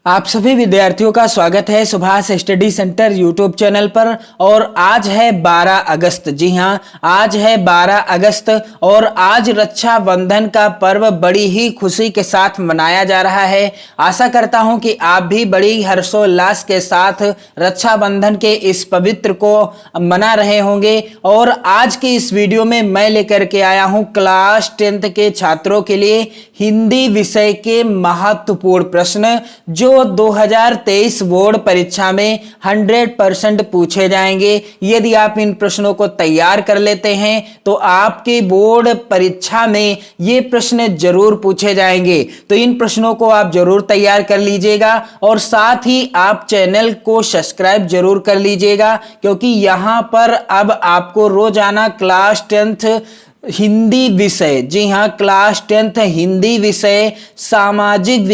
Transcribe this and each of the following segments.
आप सभी विद्यार्थियों का स्वागत है Subhash study centre YouTube channel पर। और आज है 12 अगस्त। जी हाँ, आज है 12 अगस्त और आज रक्षाबंधन का पर्व बड़ी ही खुशी के साथ मनाया जा रहा है। आशा करता हूं कि आप भी बड़ी हर्षोल्लास के साथ रक्षाबंधन के इस पवित्र को मना रहे होंगे। और आज की इस वीडियो में मैं लेकर के आया हूं क्लास 10th के छात्रों के लिए हिंदी विषय के महत्वपूर्ण प्रश्न जो 2023 बोर्ड परीक्षा में 100% पूछे जाएंगे। यदि आप इन प्रश्नों को तैयार कर लेते हैं तो आपके बोर्ड परीक्षा में ये प्रश्न जरूर पूछे जाएंगे। तो इन प्रश्नों को आप जरूर तैयार कर लीजिएगा और साथ ही आप चैनल को सब्सक्राइब जरूर कर लीजिएगा, क्योंकि यहां पर अब आपको रोजाना क्लास 10th हिंदी विषय, जी हाँ, क्लास 10th हिंदी विषय, सामाजिक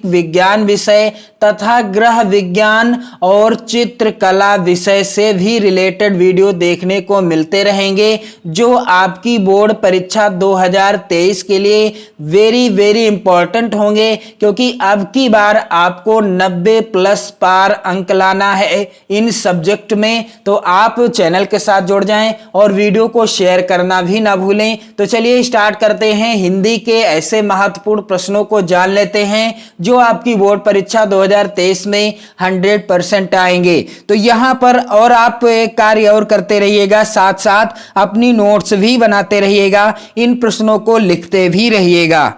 विज्ञान विषय तथा ग्रह विज्ञान और चित्रकला विषय से भी रिलेटेड वीडियो देखने को मिलते रहेंगे, जो आपकी बोर्ड परीक्षा 2023 के लिए वेरी इंपॉर्टेंट होंगे। क्योंकि अब की बार आपको 90+ पार अंक लाना है इन सब्जेक्ट में। तो आप चैनल के साथ जुड़ जाएं और वीडियो को शेयर करना भी ना भूलें। तो चलिए स्टार्ट करते हैं। हिंदी के ऐसे महत्वपूर्ण प्रश्नों को जान लेते हैं जो आपकी बोर्ड परीक्षा 2023 में 100% आएंगे। तो यहां पर और आप एक कार्य और करते रहिएगा, साथ साथ अपनी नोट्स भी बनाते रहिएगा, इन प्रश्नों को लिखते भी रहिएगा।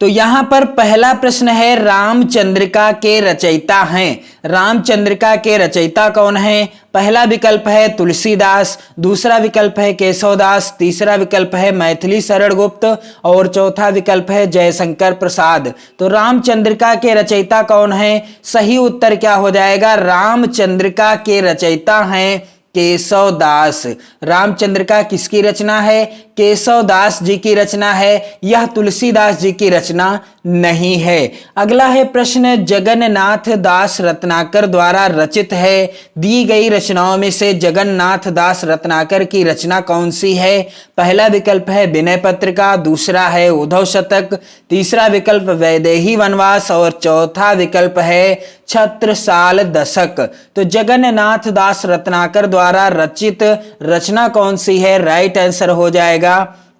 तो यहां पर पहला प्रश्न है, रामचंद्रिका के रचयिता हैं। रामचंद्रिका के रचयिता कौन हैं? पहला विकल्प है तुलसीदास, दूसरा विकल्प है केशवदास, तीसरा विकल्प है मैथिली शरण गुप्त और चौथा विकल्प है जयशंकर प्रसाद। तो रामचंद्रिका के रचयिता कौन है? सही उत्तर क्या हो जाएगा? रामचंद्रिका के रचयिता हैं केशवदास। रामचंद्रिका किसकी रचना है? केशवदास जी की रचना है, यह तुलसीदास जी की रचना नहीं है। अगला है प्रश्न, जगन्नाथ दास रत्नाकर द्वारा रचित है। दी गई रचनाओं में से जगन्नाथ दास रत्नाकर की रचना कौन सी है? पहला विकल्प है विनय पत्रिका, दूसरा है उद्धव शतक, तीसरा विकल्प वैदेही वनवास और चौथा विकल्प है छत्रसाल दशक। तो जगन्नाथ दास रत्नाकर द्वारा रचित रचना कौन सी है? राइट आंसर हो जाएगा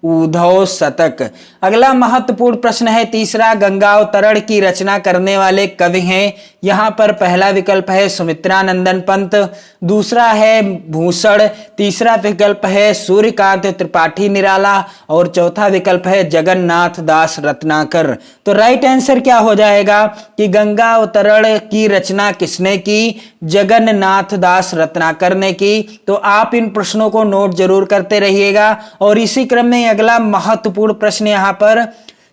उद्धव शतक। अगला महत्वपूर्ण प्रश्न है तीसरा, गंगा अवतरण की रचना करने वाले कवि हैं। यहां पर पहला विकल्प है सुमित्रानंदन पंत, दूसरा है भूषण, तीसरा विकल्प है सूर्यकांत त्रिपाठी निराला और चौथा विकल्प है जगन्नाथ दास रत्नाकर। तो राइट आंसर क्या हो जाएगा कि गंगा अवतरण की रचना किसने की? जगन्नाथ दास रत्नाकर ने की। तो आप इन प्रश्नों को नोट जरूर करते रहिएगा। और इसी क्रम में अगला महत्वपूर्ण प्रश्न यहां पर,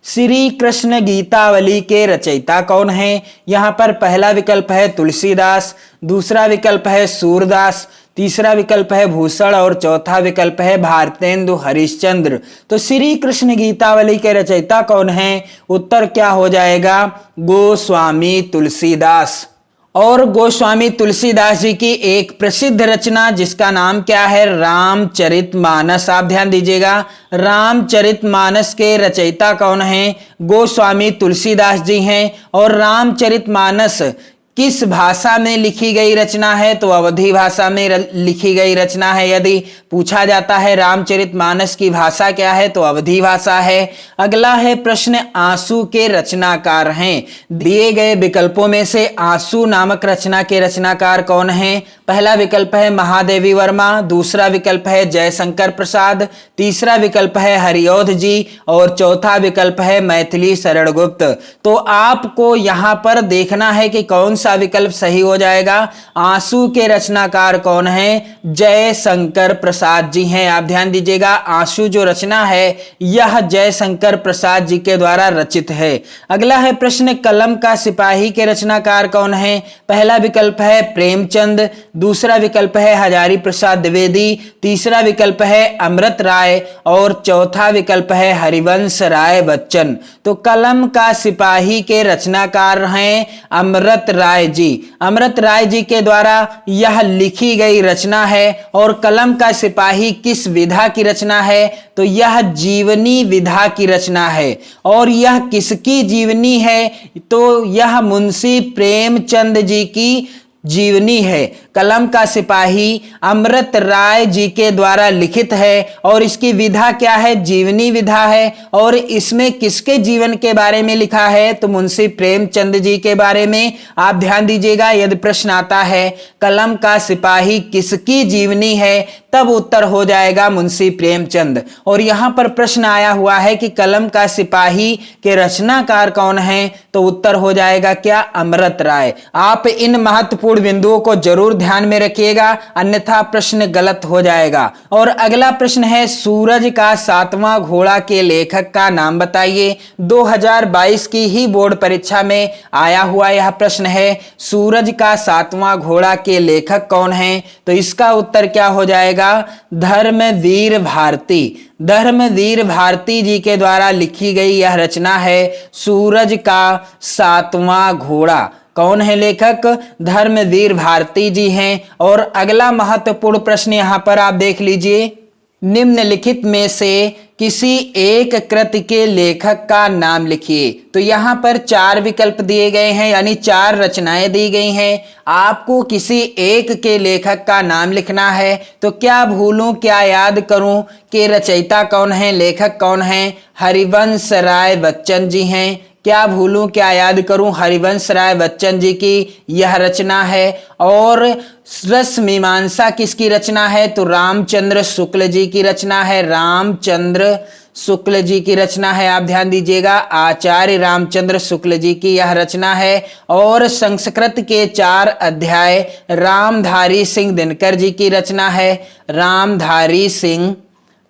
श्री कृष्ण गीतावली के रचयिता कौन हैं? यहां पर पहला विकल्प है तुलसीदास, दूसरा विकल्प है सूरदास, तीसरा विकल्प है भूषण और चौथा विकल्प है भारतेंदु हरिश्चंद्र। तो श्री कृष्ण गीतावली के रचयिता कौन हैं? उत्तर क्या हो जाएगा? गोस्वामी तुलसीदास। और गोस्वामी तुलसीदास जी की एक प्रसिद्ध रचना जिसका नाम क्या है? रामचरितमानस। आप ध्यान दीजिएगा, रामचरितमानस के रचयिता कौन हैं? गोस्वामी तुलसीदास जी हैं। और रामचरितमानस किस भाषा में लिखी गई रचना है? तो अवधी भाषा में लिखी गई रचना है। यदि पूछा जाता है रामचरितमानस की भाषा क्या है, तो अवधी भाषा है। अगला है प्रश्न, आंसू के रचनाकार हैं। दिए गए विकल्पों में से आंसू नामक रचना के रचनाकार कौन हैं? पहला विकल्प है महादेवी वर्मा, दूसरा विकल्प है जयशंकर प्रसाद, तीसरा विकल्प है हरिऔध जी और चौथा विकल्प है मैथिली शरण गुप्त। तो आपको यहां पर देखना है कि कौन सा विकल्प सही हो जाएगा। आंसू के रचनाकार कौन है? जयशंकर प्रसाद जी हैं। आप ध्यान दीजिएगा, आंसू जो रचना है यह जयशंकर प्रसाद जी के द्वारा रचित है। अगला है प्रश्न, कलम का सिपाही के रचनाकार कौन है? पहला विकल्प है प्रेमचंद, दूसरा विकल्प है हजारी प्रसाद द्विवेदी, तीसरा विकल्प है अमृत राय और चौथा विकल्प है हरिवंश राय बच्चन। तो कलम का सिपाही के रचनाकार हैं अमृत राय राय जी। अमृत राय जी के द्वारा यह लिखी गई रचना है। और कलम का सिपाही किस विधा की रचना है? तो यह जीवनी विधा की रचना है। और यह किसकी जीवनी है? तो यह मुंशी प्रेमचंद जी की जीवनी है। कलम का सिपाही अमृत राय जी के द्वारा लिखित है और इसकी विधा क्या है? जीवनी विधा है। और इसमें किसके जीवन के बारे में लिखा है? तो मुंशी प्रेमचंद जी के बारे में। आप ध्यान दीजिएगा, यदि प्रश्न आता है कलम का सिपाही किसकी जीवनी है, तब उत्तर हो जाएगा मुंशी प्रेमचंद। और यहां पर प्रश्न आया हुआ है कि कलम का सिपाही के रचनाकार कौन है, तो उत्तर हो जाएगा क्या? अमृत राय। आप इन महत्वपूर्ण बिंदुओं को जरूर ध्यान में रखिएगा, अन्यथा प्रश्न गलत हो जाएगा। और अगला प्रश्न है, सूरज का 7वां घोड़ा के लेखक का नाम बताइए। 2022 की ही बोर्ड परीक्षा में आया हुआ यह प्रश्न है। सूरज का 7वां घोड़ा के लेखक कौन है? तो इसका उत्तर क्या हो जाएगा? धर्मवीर भारती। धर्मवीर भारती जी के द्वारा लिखी गई यह रचना है सूरज का 7वां घोड़ा। कौन है लेखक? धर्मवीर भारती जी हैं। और अगला महत्वपूर्ण प्रश्न यहां पर आप देख लीजिए, निम्नलिखित में से किसी एक कृति के लेखक का नाम लिखिए। तो यहां पर 4 विकल्प दिए गए हैं, यानी 4 रचनाएं दी गई हैं। आपको किसी एक के लेखक का नाम लिखना है। तो क्या भूलूं क्या याद करूं के रचयिता कौन है, लेखक कौन है? हरिवंश राय बच्चन जी हैं। क्या भूलूं क्या याद करूं, हरिवंश राय बच्चन जी की यह रचना है। और रस मीमांसा किसकी रचना है? तो रामचंद्र शुक्ल जी की रचना है। रामचंद्र शुक्ल जी की रचना है। आप ध्यान दीजिएगा, आचार्य रामचंद्र शुक्ल जी की यह रचना है। और संस्कृत के 4 अध्याय रामधारी सिंह दिनकर जी की रचना है। रामधारी सिंह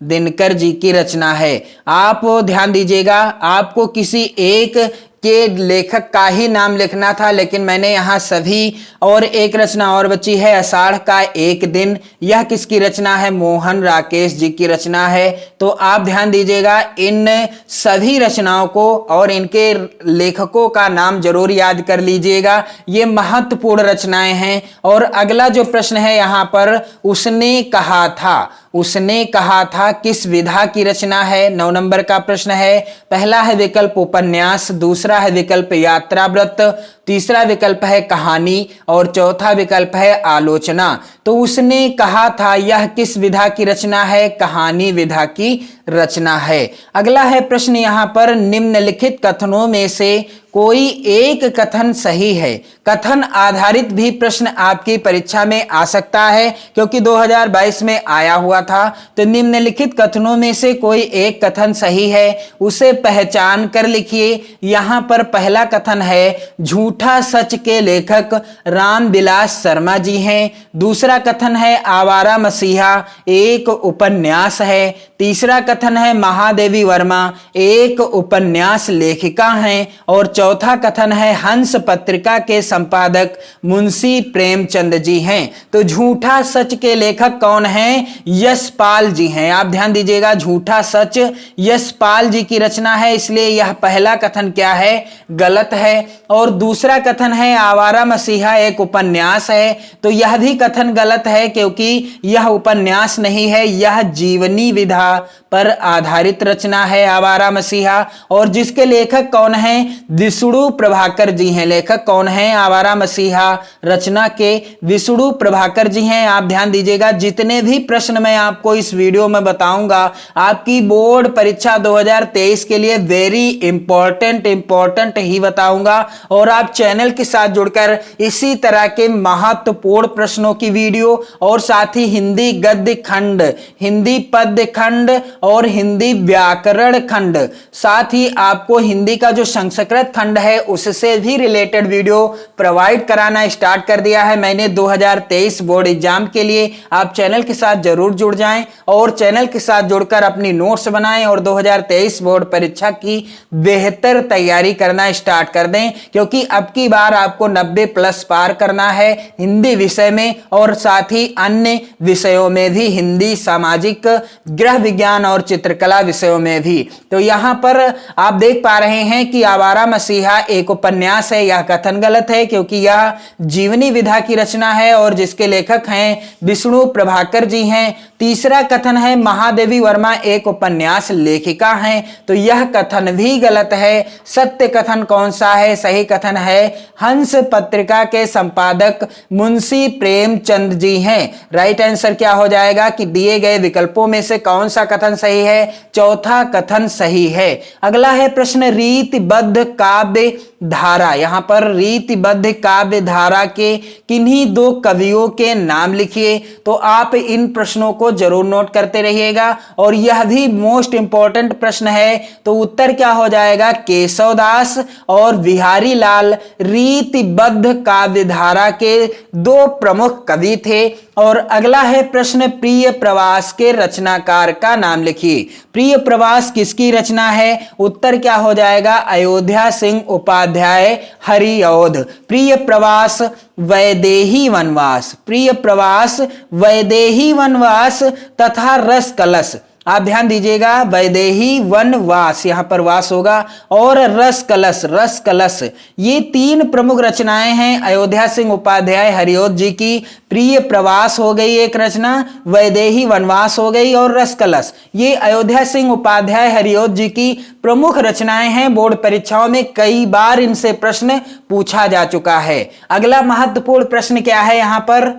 दिनकर जी की रचना है। आप ध्यान दीजिएगा, आपको किसी एक के लेखक का ही नाम लिखना था, लेकिन मैंने यहाँ सभी। और एक रचना और बची है, आषाढ़ का एक दिन। यह किसकी रचना है? मोहन राकेश जी की रचना है। तो आप ध्यान दीजिएगा, इन सभी रचनाओं को और इनके लेखकों का नाम जरूर याद कर लीजिएगा। ये महत्वपूर्ण रचनाएं हैं। और अगला जो प्रश्न है यहाँ पर, उसने कहा था। उसने कहा था किस विधा की रचना है? 9 नंबर का प्रश्न है। पहला है विकल्प उपन्यास, दूसरा है विकल्प यात्रावृत्त, तीसरा विकल्प है कहानी और चौथा विकल्प है आलोचना। तो उसने कहा था यह किस विधा की रचना है? कहानी विधा की रचना है। अगला है प्रश्न यहाँ पर, निम्नलिखित कथनों में से कोई एक कथन सही है। कथन आधारित भी प्रश्न आपकी परीक्षा में आ सकता है, क्योंकि 2022 में आया हुआ था। तो निम्नलिखित कथनों में से कोई एक कथन सही है, उसे पहचान कर लिखिए। यहाँ पर पहला कथन है, झूठा सच के लेखक रामविलास शर्मा जी हैं। दूसरा कथन है, आवारा मसीहा एक उपन्यास है। तीसरा कथन है, महादेवी वर्मा एक उपन्यास लेखिका हैं। और चौथा कथन है, हंस पत्रिका के संपादक मुंशी प्रेमचंद जी हैं। तो झूठा सच के लेखक कौन हैं? यशपाल जी हैं। आप ध्यान दीजिएगा, झूठा सच यशपाल जी की रचना है, इसलिए यह पहला कथन क्या है? गलत है। और दूसरा कथन है, आवारा मसीहा एक उपन्यास है। तो यह भी कथन गलत है, क्योंकि यह उपन्यास नहीं है, यह जीवनी विधा पर आधारित रचना है आवारा मसीहा। और जिसके लेखक कौन हैं? विष्णु प्रभाकर जी हैं। लेखक कौन हैं? आवारा मसीहा रचना के विष्णु प्रभाकर जी हैं। आप ध्यान दीजिएगा, जितने भी प्रश्न मैं आपको इस वीडियो में बताऊंगा आपकी बोर्ड परीक्षा 2023 के लिए वेरी इंपॉर्टेंट ही बताऊंगा। और आप चैनल के साथ जुड़कर इसी तरह के महत्वपूर्ण प्रश्नों की वीडियो और साथ ही हिंदी गद्य खंड, हिंदी पद्य खंड और हिंदी व्याकरण खंड, साथ ही आपको हिंदी का जो संस्कृत खंड है उससे भी रिलेटेड वीडियो प्रोवाइड कराना स्टार्ट कर दिया है मैंने 2023 बोर्ड एग्जाम के लिए। आप चैनल के साथ जरूर जुड़ जाएं और चैनल के साथ जुड़कर अपनी नोट्स बनाएं और 2023 बोर्ड परीक्षा की बेहतर तैयारी करना स्टार्ट कर दें, क्योंकि अब की बार आपको 90+ पार करना है हिंदी विषय में और साथ ही अन्य विषयों में भी, हिंदी, सामाजिक, गृह विज्ञान और चित्रकला विषयों में भी। तो यहाँ पर आप देख पा रहे हैं कि आवारा मसीहा एक उपन्यास है। यह कथन गलत है क्योंकि यह जीवनी विधा की रचना है और जिसके लेखक हैं विष्णु प्रभाकर जी हैं। तीसरा कथन है महादेवी वर्मा एक उपन्यास लेखिका हैं, तो यह कथन भी गलत है। सत्य कथन कौन सा है? सही कथन है हंस पत्रिका के संपादक मुंशी प्रेमचंद जी हैं। राइट आंसर क्या हो जाएगा कि दिए गए विकल्पों में से कौन सा कथन सही है? चौथा कथन सही है। अगला है प्रश्न रीतिबद्ध काव्य धारा। यहां पर रीतिबद्ध काव्य धारा के किन्हीं दो कवियों के नाम लिखिए। तो आप इन प्रश्नों को जरूर नोट करते रहिएगा और यह भी मोस्ट इंपॉर्टेंट प्रश्न है। तो उत्तर क्या हो जाएगा? केशवदास और बिहारी लाल रीतिबद्ध काव्य धारा के दो प्रमुख कवि थे। और अगला है प्रश्न प्रिय प्रवास के रचनाकार का नाम लिखिए। प्रिय प्रवास किसकी रचना है? उत्तर क्या हो जाएगा? अयोध्या सिंह उपाध्याय हरिऔध। प्रिय प्रवास वैदेही वनवास, प्रिय प्रवास वैदेही वनवास तथा रस कलश। आप ध्यान दीजिएगा, वैदेही वनवास यहां पर वास होगा और रस कलश, रस कलश, ये तीन प्रमुख रचनाएं हैं अयोध्या सिंह उपाध्याय हरिऔध जी की। प्रिय प्रवास हो गई एक रचना, वैदेही वनवास हो गई और रस कलश, ये अयोध्या सिंह उपाध्याय हरिऔध जी की प्रमुख रचनाएं हैं। बोर्ड परीक्षाओं में कई बार इनसे प्रश्न पूछा जा चुका है। अगला महत्वपूर्ण प्रश्न क्या है यहां पर?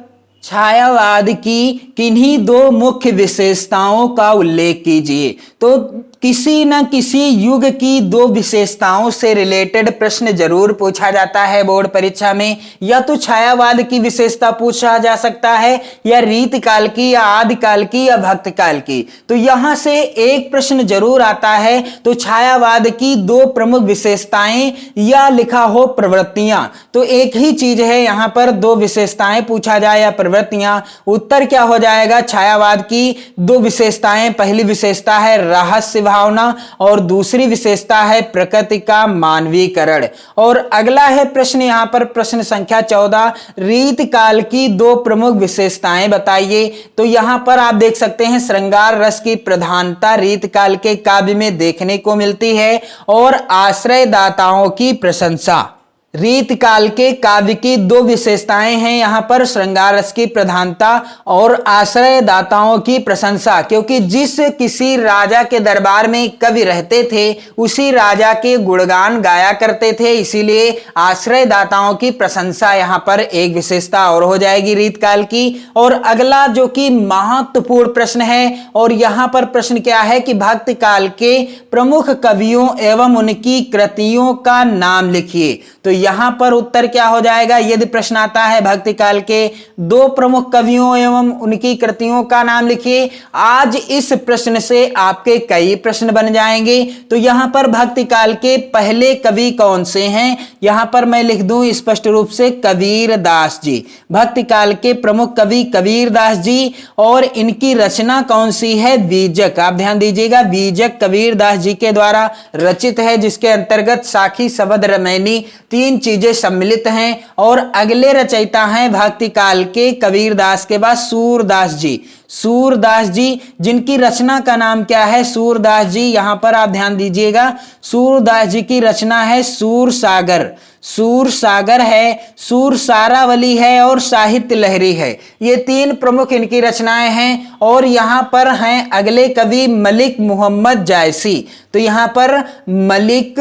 छायावाद की किन्हीं दो मुख्य विशेषताओं का उल्लेख कीजिए। तो किसी न किसी युग की दो विशेषताओं से रिलेटेड प्रश्न जरूर पूछा जाता है बोर्ड परीक्षा में। या तो छायावाद की विशेषता पूछा जा सकता है, या रीतकाल की, या आदिकाल की, या भक्तकाल की। तो यहां से एक प्रश्न जरूर आता है। तो छायावाद की दो प्रमुख विशेषताएं या लिखा हो प्रवृत्तियां, तो एक ही चीज है यहां पर, दो विशेषताएं पूछा जाए या प्रवृत्तियां। उत्तर क्या हो जाएगा? छायावाद की दो विशेषताएं, पहली विशेषता है रहस्य भावना और दूसरी विशेषता है प्रकृति का मानवीकरण। और अगला है प्रश्न यहां पर प्रश्न संख्या 14, रीतकाल की दो प्रमुख विशेषताएं बताइए। तो यहां पर आप देख सकते हैं श्रृंगार रस की प्रधानता रीतकाल के काव्य में देखने को मिलती है और आश्रयदाताओं की प्रशंसा। रीतकाल के काव्य की दो विशेषताएं हैं यहां पर, श्रृंगार रस की प्रधानता और आश्रयदाताओं की प्रशंसा। क्योंकि जिस किसी राजा के दरबार में कवि रहते थे उसी राजा के गुणगान गाया करते थे, इसीलिए आश्रयदाताओं की प्रशंसा यहां पर एक विशेषता और हो जाएगी रीतकाल की। और अगला जो कि महत्वपूर्ण प्रश्न है, और यहां पर प्रश्न क्या है कि भक्त काल के प्रमुख कवियों एवं उनकी कृतियों का नाम लिखिए। तो यहां पर उत्तर क्या हो जाएगा? यदि प्रश्न आता है भक्ति काल के दो प्रमुख कवियों एवं उनकी कृतियों का नाम लिखिए, आज इस प्रश्न से आपके कई प्रश्न बन जाएंगे। तो यहां पर भक्ति काल के पहले कवि कौन से हैं? यहां पर मैं लिख दूं स्पष्ट रूप से कबीर दास जी। भक्ति काल के प्रमुख कवि कबीर दास जी, और इनकी रचना कौन सी है? बीजक। आप ध्यान दीजिएगा, बीजक कबीर दास जी के द्वारा रचित है, जिसके अंतर्गत साखी, शबद, रमैनी तीन चीजें सम्मिलित हैं। और अगले रचयिता हैं भक्ति काल के कबीर दास के बाद सूरदास जी। सूरदास जी जिनकी रचना का नाम क्या है? सूरदास जी। यहां पर आप ध्यान दीजिएगा, सूरदास जी की रचना है सूर सागर। सूर सागर है, सूर सारावली है और साहित्य लहरी है, ये तीन प्रमुख इनकी रचनाएं हैं। और यहां पर हैं अगले कवि मलिक मोहम्मद जायसी। तो यहां पर मलिक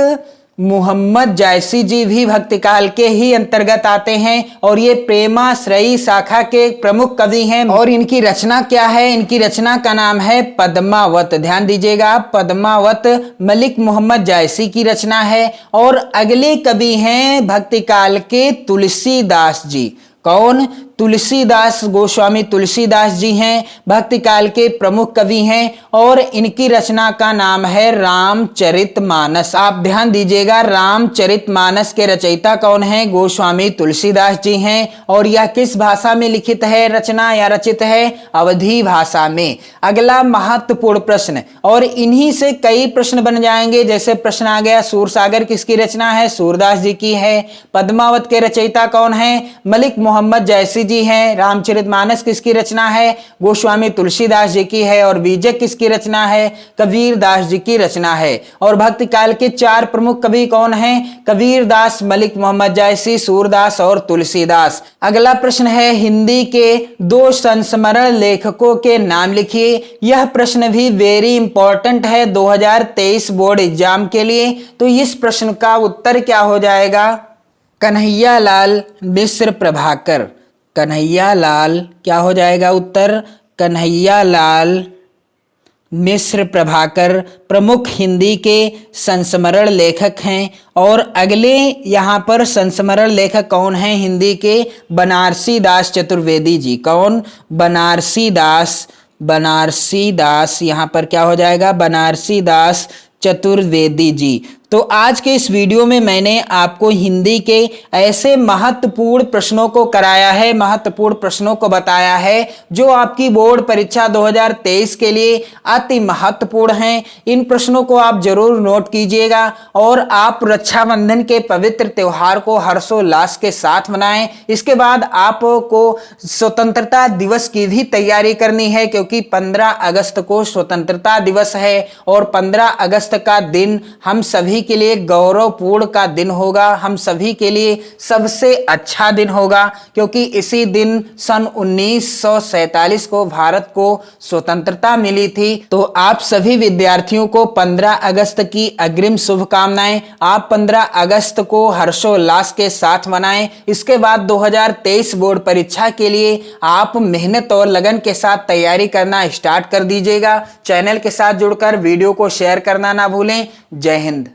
मोहम्मद जायसी जी भी भक्तिकाल के ही अंतर्गत आते हैं और ये प्रेमाश्रयी शाखा के प्रमुख कवि हैं। और इनकी रचना क्या है? इनकी रचना का नाम है पद्मावत। ध्यान दीजिएगा, पद्मावत मलिक मोहम्मद जायसी की रचना है। और अगले कवि हैं भक्तिकाल के तुलसीदास जी। कौन? तुलसीदास गोस्वामी तुलसीदास जी हैं, भक्ति काल के प्रमुख कवि हैं और इनकी रचना का नाम है रामचरितमानस। आप ध्यान दीजिएगा, रामचरितमानस के रचयिता कौन हैं? गोस्वामी तुलसीदास जी हैं। और यह किस भाषा में लिखित है, रचना या रचित है? अवधी भाषा में। अगला महत्वपूर्ण प्रश्न, और इन्हीं से कई प्रश्न बन जाएंगे। जैसे प्रश्न आ गया, सूरसागर किसकी रचना है? सूरदास जी की है। पद्मावत के रचयिता कौन है? मलिक मोहम्मद जैसी जी हैं। रामचरितमानस किसकी रचना है? गोस्वामी तुलसीदास जी की है। और बीजक किसकी रचना है? कबीर दास जी की रचना है। और भक्ति काल के 4 प्रमुख कवि कौन हैं? कबीर दास, मलिक मोहम्मद जैसी, सूरदास और तुलसीदास। अगला प्रश्न है, हिंदी के 2 संस्मरण लेखकों के नाम लिखिए। यह प्रश्न भी वेरी इंपॉर्टेंट है 2023 बोर्ड एग्जाम के लिए। तो इस प्रश्न का उत्तर क्या हो जाएगा? कन्हैयालाल मिश्र प्रभाकर। कन्हैयालाल, क्या हो जाएगा उत्तर? कन्हैयालाल मिश्र प्रभाकर प्रमुख हिंदी के संस्मरण लेखक हैं। और अगले यहाँ पर संस्मरण लेखक कौन हैं हिंदी के? बनारसी दास चतुर्वेदी जी। कौन? बनारसी दास, यहाँ पर क्या हो जाएगा? बनारसी दास चतुर्वेदी जी। तो आज के इस वीडियो में मैंने आपको हिंदी के ऐसे महत्वपूर्ण प्रश्नों को कराया है, महत्वपूर्ण प्रश्नों को बताया है जो आपकी बोर्ड परीक्षा 2023 के लिए अति महत्वपूर्ण हैं। इन प्रश्नों को आप जरूर नोट कीजिएगा और आप रक्षाबंधन के पवित्र त्योहार को हर्षोल्लास के साथ मनाएं। इसके बाद आपको स्वतंत्रता दिवस की भी तैयारी करनी है, क्योंकि 15 अगस्त को स्वतंत्रता दिवस है और 15 अगस्त का दिन हम सभी के लिए गौरवपूर्ण का दिन होगा, हम सभी के लिए सबसे अच्छा दिन होगा, क्योंकि इसी दिन सन 1947 को भारत को स्वतंत्रता मिली थी। तो आप सभी विद्यार्थियों को 15 अगस्त की अग्रिम शुभकामनाएं। आप 15 अगस्त को हर्षोल्लास के साथ मनाएं। इसके बाद 2023 बोर्ड परीक्षा के लिए आप मेहनत और लगन के साथ तैयारी करना स्टार्ट कर दीजिएगा। चैनल के साथ जुड़कर वीडियो को शेयर करना ना भूलें। जय हिंद।